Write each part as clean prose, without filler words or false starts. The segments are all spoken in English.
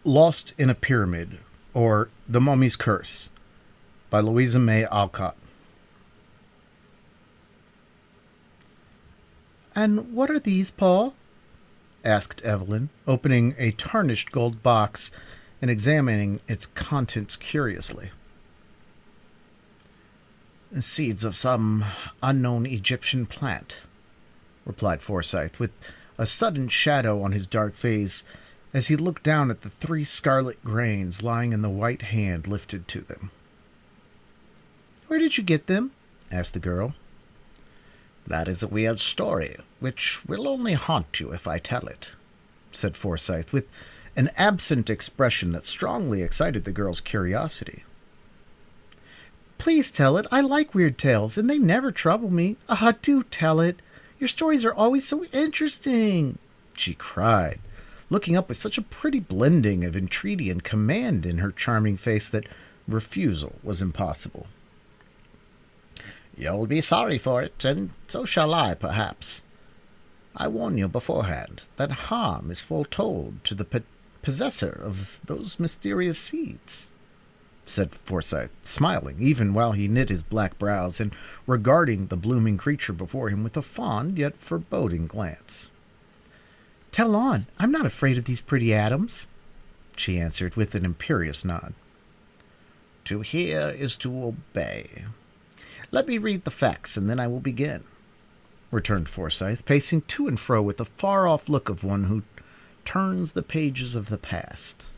Lost in a Pyramid, or The Mummy's Curse, by Louisa Alcott. "And what are these, Paul?" asked Evelyn, opening a tarnished gold box and examining its contents curiously. "Seeds of some unknown Egyptian plant," replied Forsyth, with a sudden shadow on his dark face as he looked down at the 3 scarlet grains lying in the white hand lifted to them. "Where did you get them?" asked the girl. "That is a weird story, which will only haunt you if I tell it," said Forsyth, with an absent expression that strongly excited the girl's curiosity. "Please tell it. I like weird tales, and they never trouble me. Ah, do tell it. Your stories are always so interesting," she cried, looking up with such a pretty blending of entreaty and command in her charming face that refusal was impossible. "You'll be sorry for it, and so shall I, perhaps. I warn you beforehand that harm is foretold to the possessor of those mysterious seeds," said Forsyth, smiling even while he knit his black brows and regarding the blooming creature before him with a fond yet foreboding glance. "Tell on. I'm not afraid of these pretty atoms," she answered with an imperious nod. "To hear is to obey. Let me read the facts, and then I will begin," returned Forsyth, pacing to and fro with the far-off look of one who turns the pages of the past.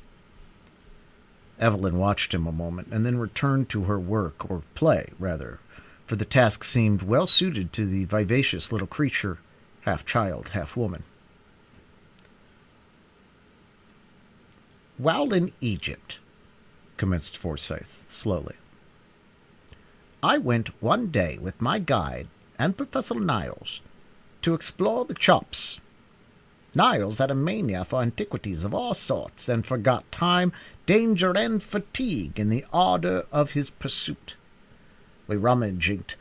Evelyn watched him a moment, and then returned to her work, or play, rather, for the task seemed well suited to the vivacious little creature, half child, half woman. "While in Egypt," commenced Forsyth slowly, "I went one day with my guide and Professor Niles to explore the chops. Niles had a mania for antiquities of all sorts, and forgot time, danger, and fatigue in the ardor of his pursuit. We rummaged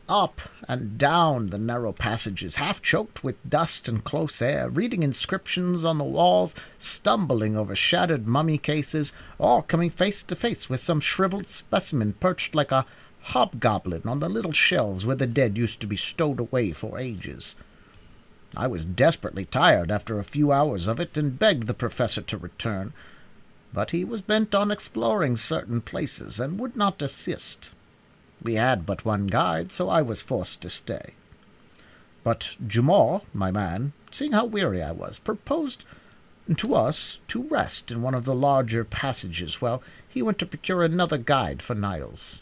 up and down the narrow passages, half choked with dust and close air, reading inscriptions on the walls, stumbling over shattered mummy cases, or coming face to face with some shriveled specimen perched like a hobgoblin on the little shelves where the dead used to be stowed away for ages. I was desperately tired after a few hours of it, and begged the professor to return, but he was bent on exploring certain places and would not assist. We had but one guide, so I was forced to stay. But Jamal, my man, seeing how weary I was, proposed to us to rest in one of the larger passages while he went to procure another guide for Niles.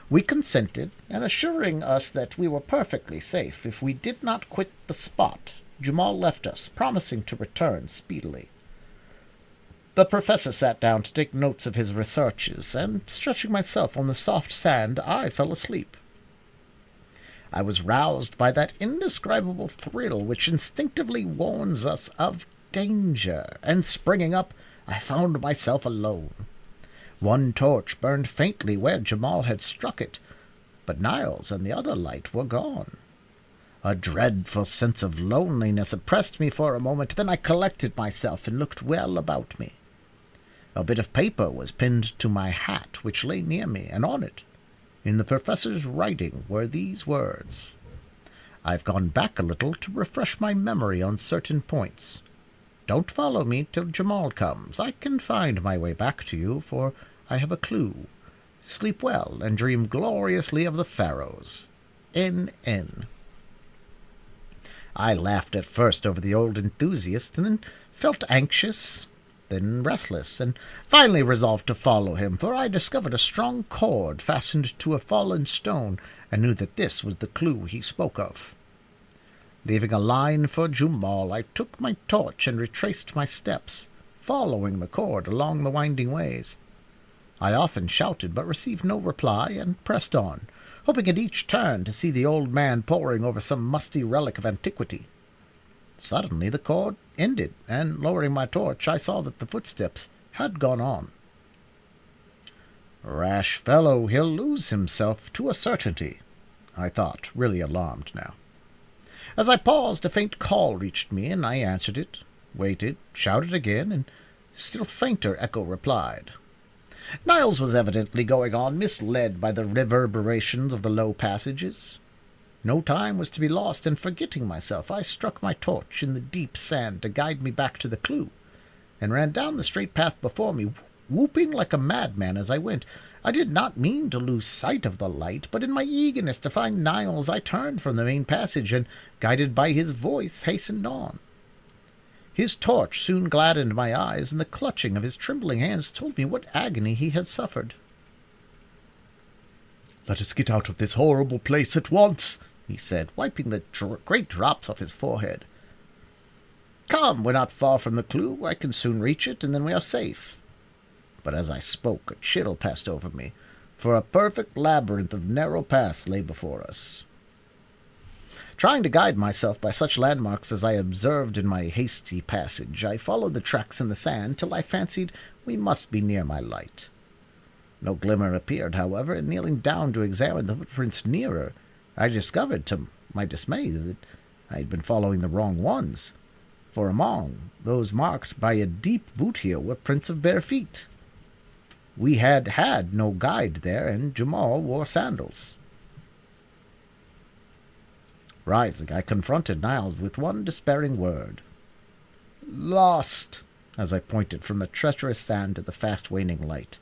We consented, and assuring us that we were perfectly safe if we did not quit the spot, Jamal left us, promising to return speedily. The professor sat down to take notes of his researches, and stretching myself on the soft sand, I fell asleep. I was roused by that indescribable thrill which instinctively warns us of danger, and springing up, I found myself alone. One torch burned faintly where Jamal had struck it, but Niles and the other light were gone. A dreadful sense of loneliness oppressed me for a moment, then I collected myself and looked well about me. A bit of paper was pinned to my hat, which lay near me, and on it, in the professor's writing, were these words. I've gone back a little to refresh my memory on certain points. Don't follow me till Jamal comes. I can find my way back to you, for I have a clue. Sleep well, and dream gloriously of the Pharaohs. N.N. I laughed at first over the old enthusiast, and then felt anxious, then restless, and finally resolved to follow him, for I discovered a strong cord fastened to a fallen stone, and knew that this was the clue he spoke of. Leaving a line for Jamal, I took my torch and retraced my steps, following the cord along the winding ways. I often shouted, but received no reply, and pressed on, hoping at each turn to see the old man poring over some musty relic of antiquity. Suddenly the cord ended, and lowering my torch, I saw that the footsteps had gone on. Rash fellow, he'll lose himself to a certainty, I thought, really alarmed now. As I paused, a faint call reached me, and I answered it, waited, shouted again, and still fainter echo replied. Niles was evidently going on, misled by the reverberations of the low passages. No time was to be lost, and forgetting myself, I struck my torch in the deep sand to guide me back to the clue, and ran down the straight path before me, whooping like a madman as I went. I did not mean to lose sight of the light, but in my eagerness to find Niles, I turned from the main passage, and, guided by his voice, hastened on. His torch soon gladdened my eyes, and the clutching of his trembling hands told me what agony he had suffered. "Let us get out of this horrible place at once," he said, wiping the great drops off his forehead. "Come, we're not far from the clue. I can soon reach it, and then we are safe." But as I spoke, a chill passed over me, for a perfect labyrinth of narrow paths lay before us. Trying to guide myself by such landmarks as I observed in my hasty passage, I followed the tracks in the sand till I fancied we must be near my light. No glimmer appeared, however, and kneeling down to examine the footprints nearer, I discovered, to my dismay, that I had been following the wrong ones, for among those marked by a deep boot heel were prints of bare feet. We had had no guide there, and Jamal wore sandals. Rising, I confronted Niles with one despairing word. "Lost," as I pointed from the treacherous sand to the fast-waning light.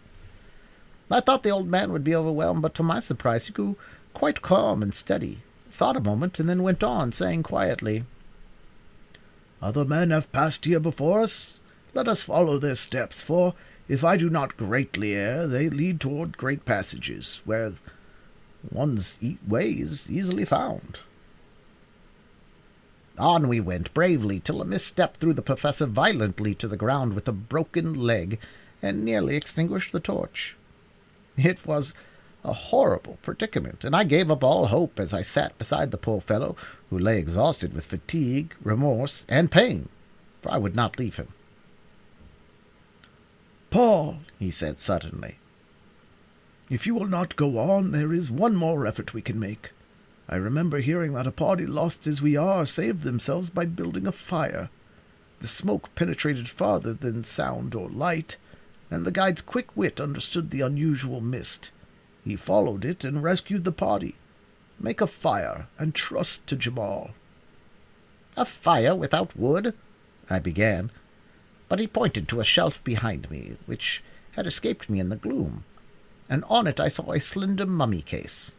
I thought the old man would be overwhelmed, but to my surprise he grew quite calm and steady, thought a moment, and then went on, saying quietly, "Other men have passed here before us. Let us follow their steps, for, if I do not greatly err, they lead toward great passages, where one's way is easily found." On we went bravely, till a misstep threw the professor violently to the ground with a broken leg, and nearly extinguished the torch. It was a horrible predicament, and I gave up all hope as I sat beside the poor fellow, who lay exhausted with fatigue, remorse, and pain, for I would not leave him. "Paul," he said suddenly, "if you will not go on, there is one more effort we can make. I remember hearing that a party lost as we are saved themselves by building a fire. The smoke penetrated farther than sound or light, and the guide's quick wit understood the unusual mist. He followed it and rescued the party. Make a fire and trust to Jamal." "A fire without wood?" I began, but he pointed to a shelf behind me, which had escaped me in the gloom, and on it I saw a slender mummy case.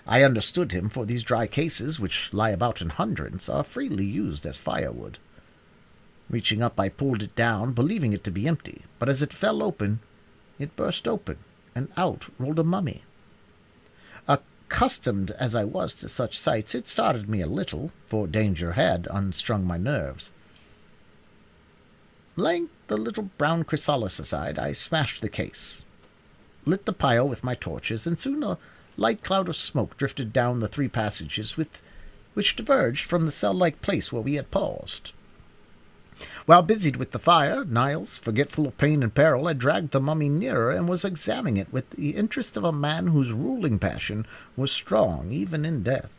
I understood him, for these dry cases, which lie about in hundreds, are freely used as firewood. Reaching up, I pulled it down, believing it to be empty, but as it fell open, it burst open, and out rolled a mummy. Accustomed as I was to such sights, it startled me a little, for danger had unstrung my nerves. Laying the little brown chrysalis aside, I smashed the case, lit the pile with my torches, and soon a light cloud of smoke drifted down the 3 passages which diverged from the cell-like place where we had paused. While busied with the fire, Niles, forgetful of pain and peril, had dragged the mummy nearer and was examining it with the interest of a man whose ruling passion was strong even in death.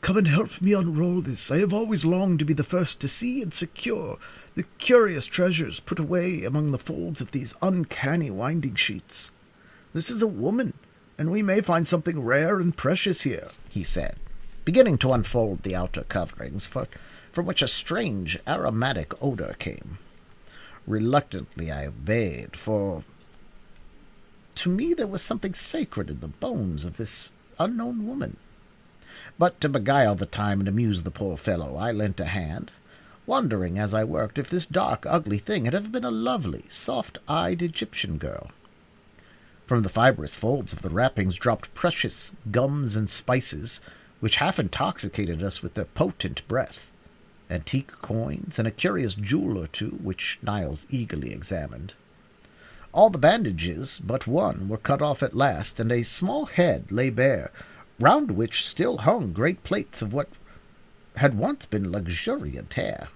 "Come and help me unroll this. I have always longed to be the first to see and secure the curious treasures put away among the folds of these uncanny winding sheets. This is a woman, and we may find something rare and precious here," he said, beginning to unfold the outer coverings, from which a strange aromatic odor came. Reluctantly I obeyed, for to me there was something sacred in the bones of this unknown woman. But to beguile the time and amuse the poor fellow, I lent a hand, wondering as I worked if this dark, ugly thing had ever been a lovely, soft-eyed Egyptian girl. From the fibrous folds of the wrappings dropped precious gums and spices, which half intoxicated us with their potent breath, antique coins, and a curious jewel or two, which Niles eagerly examined. All the bandages but one were cut off at last, and a small head lay bare, round which still hung great plaits of what had once been luxuriant hair.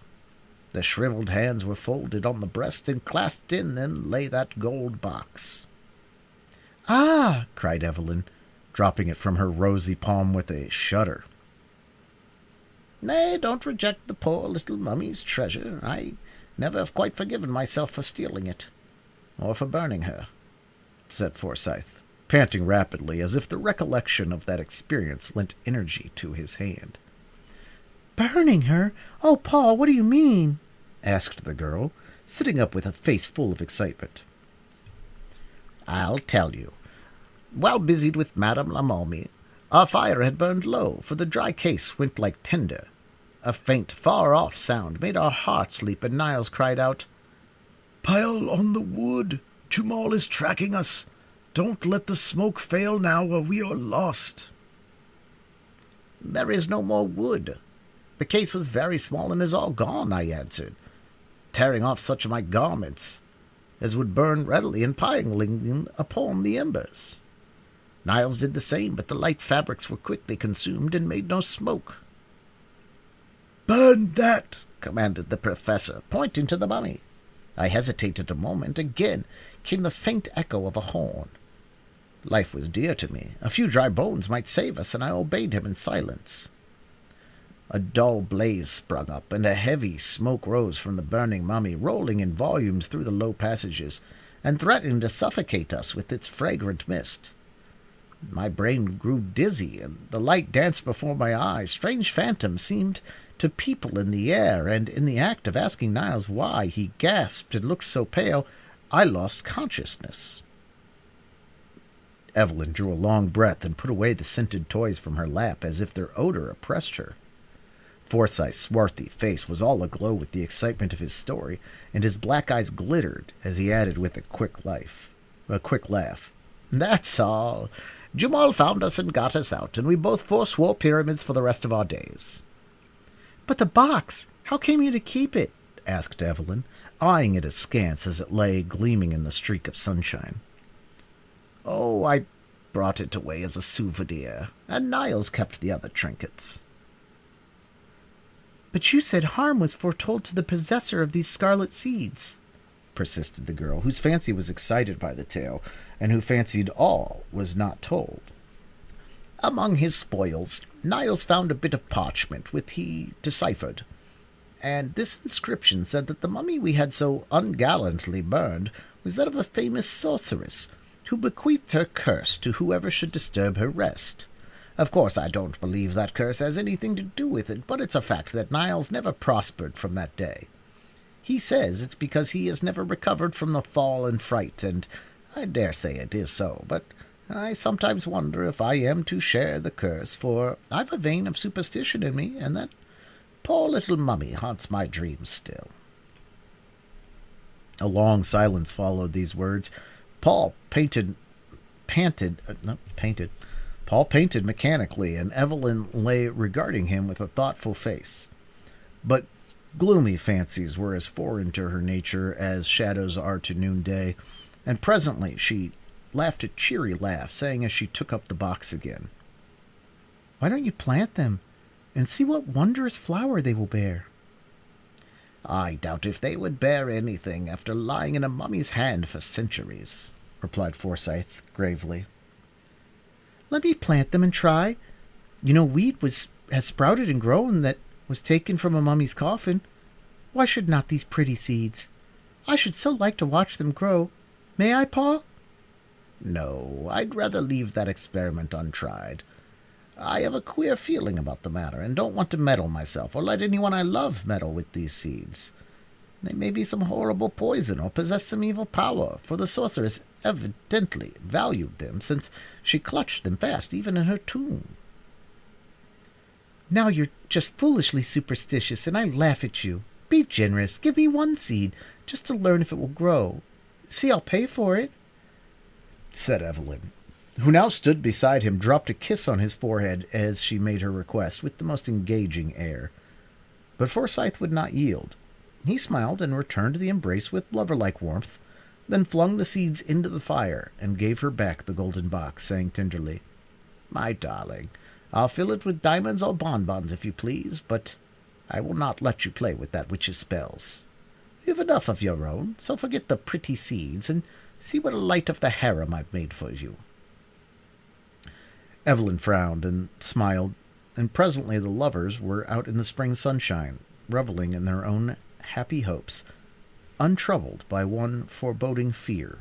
The shriveled hands were folded on the breast, and clasped in them lay that gold box. "Ah!" cried Evelyn, dropping it from her rosy palm with a shudder. Nay, don't reject the poor little mummy's treasure. I never have quite forgiven myself for stealing it, or for burning her," said Forsyth, panting rapidly as if the recollection of that experience lent energy to his hand. "Burning her? Oh, Paul, what do you mean?" asked the girl, sitting up with a face full of excitement. "I'll tell you. While busied with Madame la Momie, our fire had burned low, for the dry case went like tinder. A faint, far-off sound made our hearts leap, and Niles cried out, 'Pile on the wood! Jumal is tracking us! Don't let the smoke fail now, or we are lost!' 'There is no more wood. The case was very small and is all gone,' I answered, tearing off such of my garments as would burn readily and piling them upon the embers. Niles did the same, but the light fabrics were quickly consumed and made no smoke. "Burn that!" commanded the professor, pointing to the mummy. I hesitated a moment. Again came the faint echo of a horn. Life was dear to me. A few dry bones might save us, and I obeyed him in silence. A dull blaze sprung up, and a heavy smoke rose from the burning mummy, rolling in volumes through the low passages, and threatening to suffocate us with its fragrant mist. My brain grew dizzy, and the light danced before my eyes. Strange phantoms seemed to people in the air, and in the act of asking Niles why he gasped and looked so pale, I lost consciousness. Evelyn drew a long breath and put away the scented toys from her lap as if their odor oppressed her. Forsyth's swarthy face was all aglow with the excitement of his story, and his black eyes glittered as he added with a quick laugh, "That's all. Jumal found us and got us out, and we both forswore pyramids for the rest of our days." "But the box! How came you to keep it?" asked Evelyn, eyeing it askance as it lay gleaming in the streak of sunshine. "Oh, I brought it away as a souvenir, and Niles kept the other trinkets." "But you said harm was foretold to the possessor of these scarlet seeds," persisted the girl, whose fancy was excited by the tale, and who fancied all was not told. "Among his spoils, Niles found a bit of parchment which he deciphered, and this inscription said that the mummy we had so ungallantly burned was that of a famous sorceress, who bequeathed her curse to whoever should disturb her rest. Of course, I don't believe that curse has anything to do with it, but it's a fact that Niles never prospered from that day. He says it's because he has never recovered from the fall and fright, and I dare say it is so, but I sometimes wonder if I am to share the curse, for I've a vein of superstition in me, and that poor little mummy haunts my dreams still." A long silence followed these words. Paul painted mechanically, and Evelyn lay regarding him with a thoughtful face. But gloomy fancies were as foreign to her nature as shadows are to noonday, and presently she laughed a cheery laugh, saying as she took up the box again, "Why don't you plant them, and see what wondrous flower they will bear?" "I doubt if they would bear anything after lying in a mummy's hand for centuries," replied Forsyth gravely. "Let me plant them and try. You know, wheat has sprouted and grown that was taken from a mummy's coffin. Why should not these pretty seeds? I should so like to watch them grow. May I, Paul?" "No, I'd rather leave that experiment untried. I have a queer feeling about the matter, and don't want to meddle myself or let anyone I love meddle with these seeds. They may be some horrible poison or possess some evil power, for the sorceress evidently valued them, since she clutched them fast even in her tomb." "Now you're just foolishly superstitious, and I laugh at you. Be generous. Give me one seed, just to learn if it will grow. See, I'll pay for it," said Evelyn, who now stood beside him, dropped a kiss on his forehead as she made her request with the most engaging air. But Forsyth would not yield. He smiled and returned the embrace with lover-like warmth, then flung the seeds into the fire and gave her back the golden box, saying tenderly, "My darling, I'll fill it with diamonds or bonbons if you please, but I will not let you play with that witch's spells. You've enough of your own, so forget the pretty seeds and see what a light of the harem I've made for you." Evelyn frowned and smiled and presently the lovers were out in the spring sunshine, reveling in their own happy hopes, untroubled by one foreboding fear.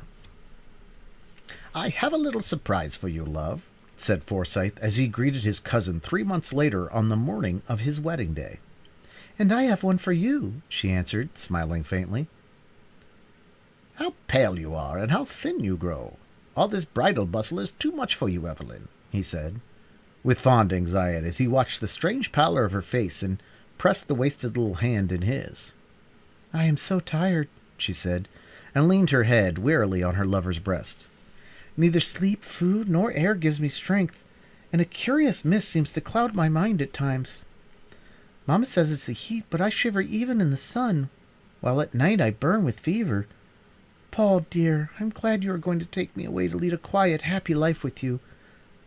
"I have a little surprise for you, love," said Forsyth, as he greeted his cousin 3 months later on the morning of his wedding day. "And I have one for you," she answered, smiling faintly. "How pale you are, and how thin you grow! All this bridal bustle is too much for you, Evelyn," he said, with fond anxiety, as he watched the strange pallor of her face and pressed the wasted little hand in his. "I am so tired," she said, and leaned her head wearily on her lover's breast. "Neither sleep, food, nor air gives me strength, and a curious mist seems to cloud my mind at times. Mamma says it's the heat, but I shiver even in the sun, while at night I burn with fever. Paul, dear, I'm glad you are going to take me away to lead a quiet, happy life with you,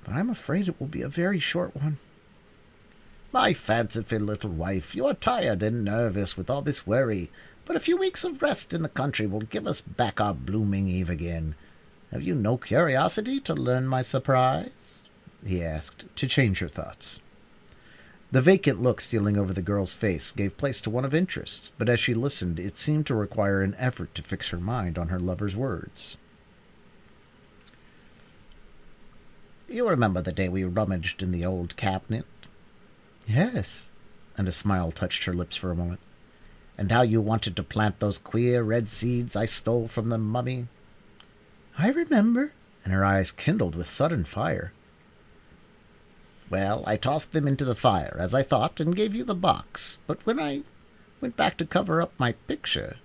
but I'm afraid it will be a very short one." "My fanciful little wife, you are tired and nervous with all this worry, but a few weeks of rest in the country will give us back our blooming Eve again. Have you no curiosity to learn my surprise?" he asked, to change her thoughts. The vacant look stealing over the girl's face gave place to one of interest, but as she listened, it seemed to require an effort to fix her mind on her lover's words. "You remember the day we rummaged in the old cabinet?" "Yes," and a smile touched her lips for a moment. "And how you wanted to plant those queer red seeds I stole from the mummy?" "I remember," and her eyes kindled with sudden fire. "Well, I tossed them into the fire, as I thought, and gave you the box. But when I went back to cover up my picture,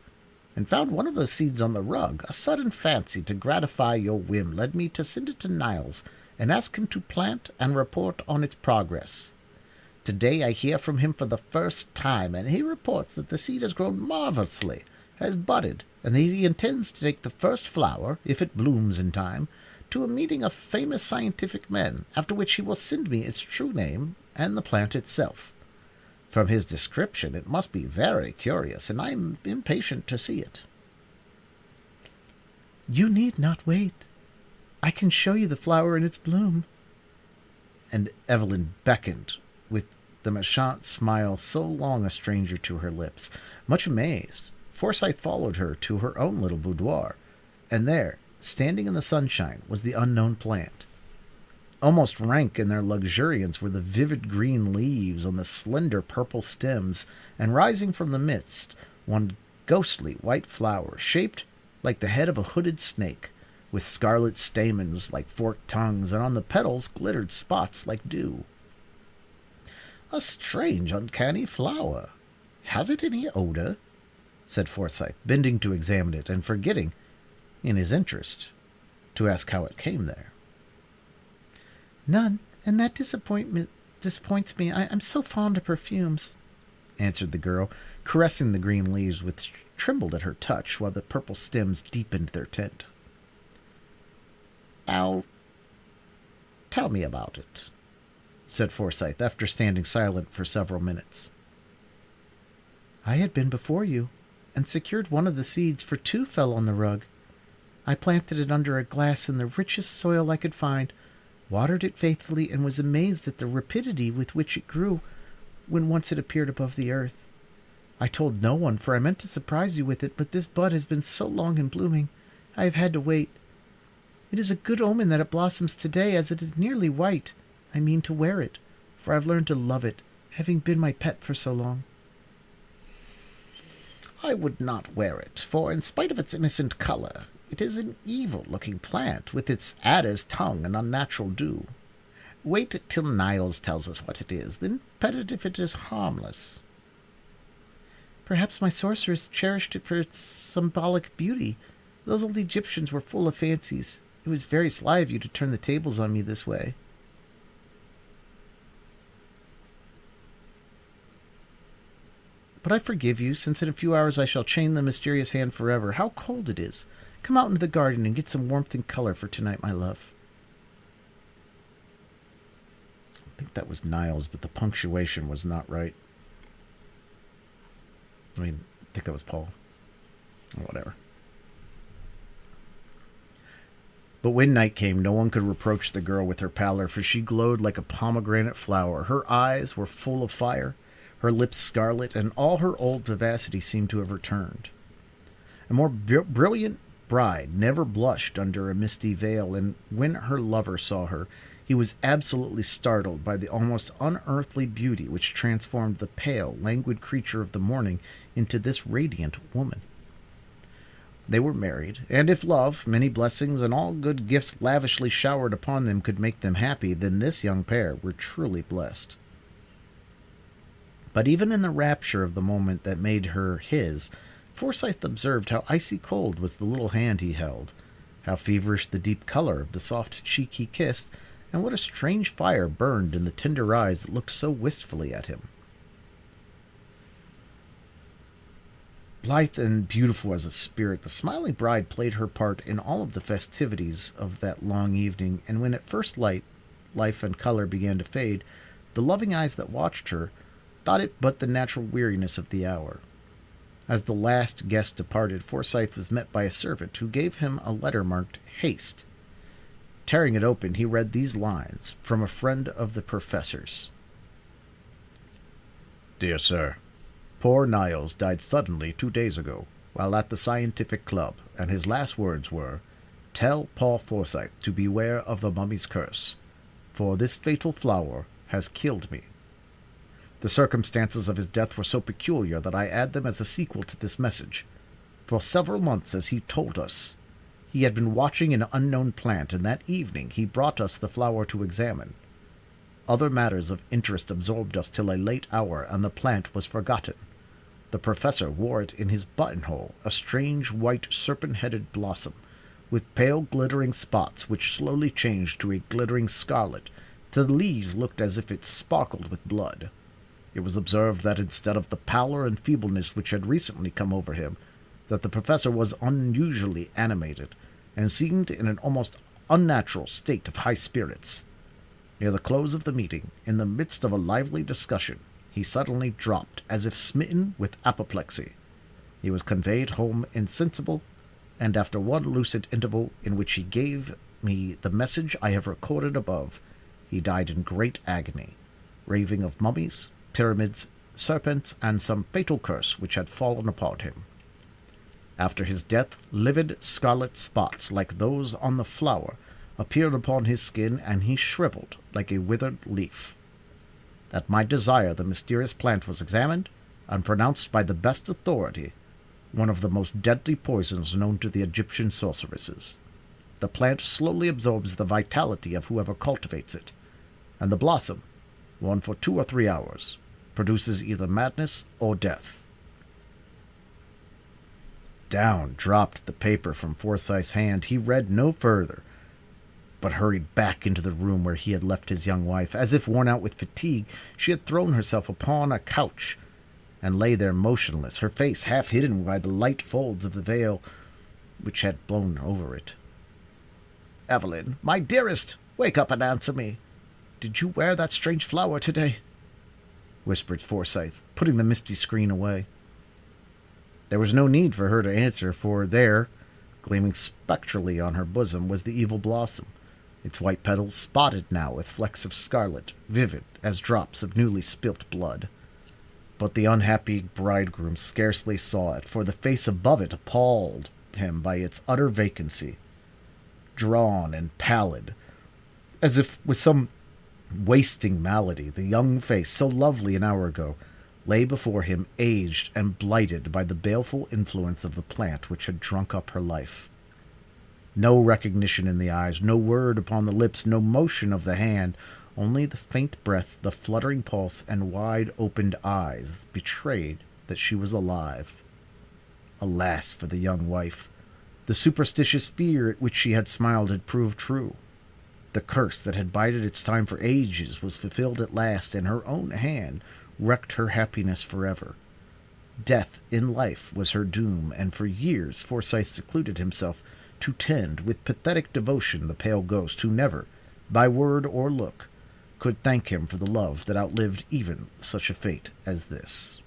and found one of those seeds on the rug, a sudden fancy to gratify your whim led me to send it to Niles and ask him to plant and report on its progress. Today I hear from him for the first time, and he reports that the seed has grown marvelously, has budded, and that he intends to take the first flower, if it blooms in time, to a meeting of famous scientific men, after which he will send me its true name and the plant itself. From his description it must be very curious, and I am impatient to see it." "You need not wait. I can show you the flower in its bloom." And Evelyn beckoned with the méchant smile so long a stranger to her lips. Much amazed, Forsyth followed her to her own little boudoir, and there, standing in the sunshine, was the unknown plant. Almost rank in their luxuriance were the vivid green leaves on the slender purple stems, and rising from the midst, one ghostly white flower, shaped like the head of a hooded snake, with scarlet stamens like forked tongues, and on the petals glittered spots like dew. "A strange, uncanny flower. Has it any odor?" said Forsyth, bending to examine it, and forgetting, in his interest, to ask how it came there. "None, and that disappoints me. I'm so fond of perfumes," answered the girl, caressing the green leaves which trembled at her touch while the purple stems deepened their tint. "Now, tell me about it," said Forsyth, after standing silent for several minutes. "I had been before you, and secured one of the seeds, for two fell on the rug. I planted it under a glass in the richest soil I could find, watered it faithfully, and was amazed at the rapidity with which it grew when once it appeared above the earth. I told no one, for I meant to surprise you with it, but this bud has been so long in blooming, I have had to wait. It is a good omen that it blossoms today, as it is nearly white. I mean to wear it, for I've learned to love it, having been my pet for so long." "I would not wear it, for in spite of its innocent color, it is an evil-looking plant, with its adder's tongue and unnatural dew. Wait till Niles tells us what it is, then pet it if it is harmless." "Perhaps my sorceress cherished it for its symbolic beauty. Those old Egyptians were full of fancies. It was very sly of you to turn the tables on me this way." "But I forgive you, since in a few hours I shall chain the mysterious hand forever. How cold it is! Come out into the garden and get some warmth and color for tonight, my love." I think that was Niles, but the punctuation was not right. I think that was Paul. Or whatever. But when night came, no one could reproach the girl with her pallor, for she glowed like a pomegranate flower. Her eyes were full of fire, her lips scarlet, and all her old vivacity seemed to have returned. A more brilliant bride never blushed under a misty veil, and when her lover saw her, he was absolutely startled by the almost unearthly beauty which transformed the pale, languid creature of the morning into this radiant woman. They were married, and if love, many blessings, and all good gifts lavishly showered upon them could make them happy, then this young pair were truly blessed. But even in the rapture of the moment that made her his, Forsyth observed how icy cold was the little hand he held, how feverish the deep color of the soft cheek he kissed, and what a strange fire burned in the tender eyes that looked so wistfully at him. Blithe and beautiful as a spirit, the smiling bride played her part in all of the festivities of that long evening, and when at first life and color began to fade, the loving eyes that watched her thought it but the natural weariness of the hour. As the last guest departed, Forsyth was met by a servant who gave him a letter marked Haste. Tearing it open, he read these lines from a friend of the professor's. Dear Sir, poor Niles died suddenly 2 days ago, while at the scientific club, and his last words were, Tell Paul Forsyth to beware of the mummy's curse, for this fatal flower has killed me. The circumstances of his death were so peculiar that I add them as a sequel to this message. For several months, as he told us, he had been watching an unknown plant, and that evening he brought us the flower to examine. Other matters of interest absorbed us till a late hour, and the plant was forgotten. The professor wore it in his buttonhole, a strange white serpent-headed blossom, with pale glittering spots which slowly changed to a glittering scarlet, till the leaves looked as if it sparkled with blood. It was observed that instead of the pallor and feebleness which had recently come over him, that the professor was unusually animated, and seemed in an almost unnatural state of high spirits. Near the close of the meeting, in the midst of a lively discussion, he suddenly dropped, as if smitten with apoplexy. He was conveyed home insensible, and after one lucid interval in which he gave me the message I have recorded above, he died in great agony, raving of mummies, pyramids, serpents, and some fatal curse which had fallen upon him. After his death, livid scarlet spots like those on the flower appeared upon his skin, and he shriveled like a withered leaf. At my desire, the mysterious plant was examined, and pronounced by the best authority one of the most deadly poisons known to the Egyptian sorceresses. The plant slowly absorbs the vitality of whoever cultivates it, and the blossom, worn for 2 or 3 hours, produces either madness or death. Down dropped the paper from Forsyth's hand. He read no further, but hurried back into the room where he had left his young wife. As if worn out with fatigue, she had thrown herself upon a couch and lay there motionless, her face half hidden by the light folds of the veil which had blown over it. "Evelyn, my dearest, wake up and answer me. Did you wear that strange flower today?" whispered Forsyth, putting the misty screen away. There was no need for her to answer, for there, gleaming spectrally on her bosom, was the evil blossom, its white petals spotted now with flecks of scarlet, vivid as drops of newly spilt blood. But the unhappy bridegroom scarcely saw it, for the face above it appalled him by its utter vacancy. Drawn and pallid, as if with some wasting malady, the young face, so lovely an hour ago, lay before him, aged and blighted by the baleful influence of the plant which had drunk up her life. No recognition in the eyes, no word upon the lips, no motion of the hand, only the faint breath, the fluttering pulse, and wide-opened eyes betrayed that she was alive. Alas for the young wife! The superstitious fear at which she had smiled had proved true. The curse that had bided its time for ages was fulfilled at last, and her own hand wrecked her happiness forever. Death in life was her doom, and for years Forsyth secluded himself to tend with pathetic devotion the pale ghost who never, by word or look, could thank him for the love that outlived even such a fate as this.